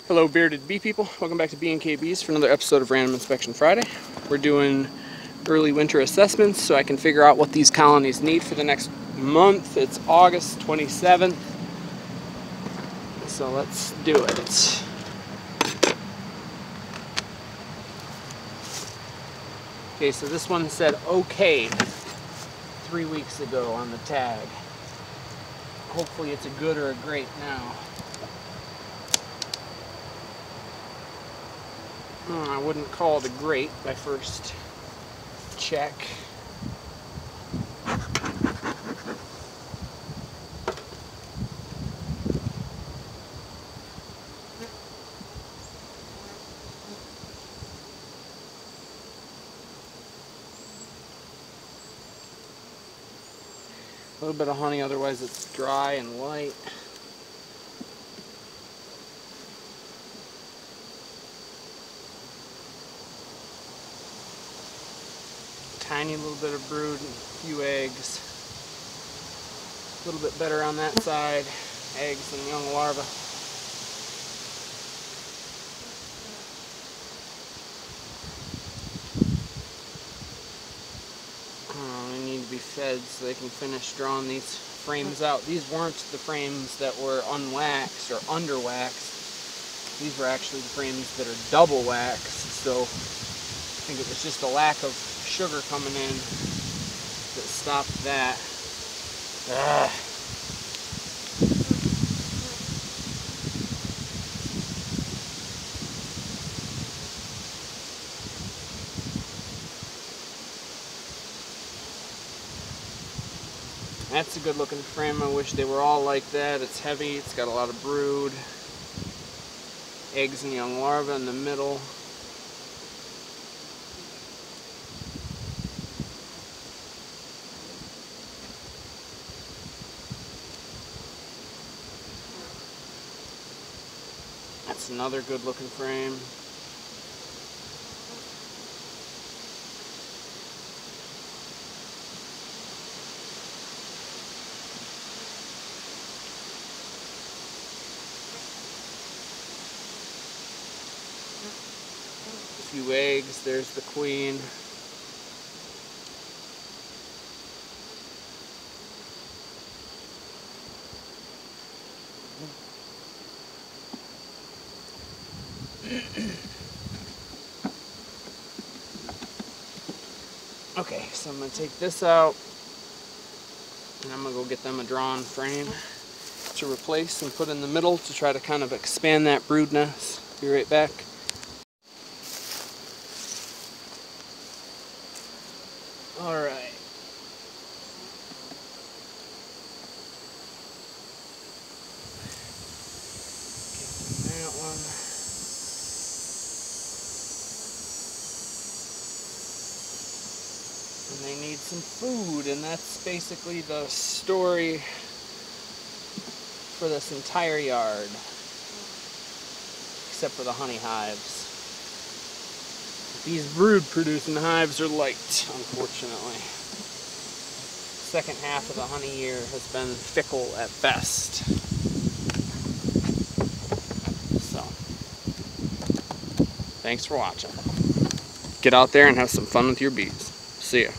Hello bearded bee people, welcome back to B&K Bees for another episode of Random Inspection Friday. We're doing early winter assessments so I can figure out what these colonies need for the next month. It's August 27th, so let's do it. Okay, so this one said okay 3 weeks ago on the tag. Hopefully it's a good or a great now. I wouldn't call it a great by first check. A little bit of honey, otherwise it's dry and light. Tiny little bit of brood and a few eggs. A little bit better on that side. Eggs and young larvae. They need to be fed so they can finish drawing these frames out. These weren't the frames that were unwaxed or underwaxed. These were actually the frames that are double waxed. So I think it was just a lack of sugar coming in that stopped that. That's a good looking frame. I wish they were all like that. It's heavy, it's got a lot of brood. Eggs and young larvae in the middle. That's another good looking frame. A few eggs, there's the queen. Okay, so I'm going to take this out and I'm going to go get them a drawn frame to replace and put in the middle to try to kind of expand that brood nest. Be right back. Alright. That one. And they need some food, and that's basically the story for this entire yard, except for the honey hives. These brood producing hives are light, unfortunately. Second half of the honey year has been fickle at best. So, thanks for watching. Get out there and have some fun with your bees. See ya.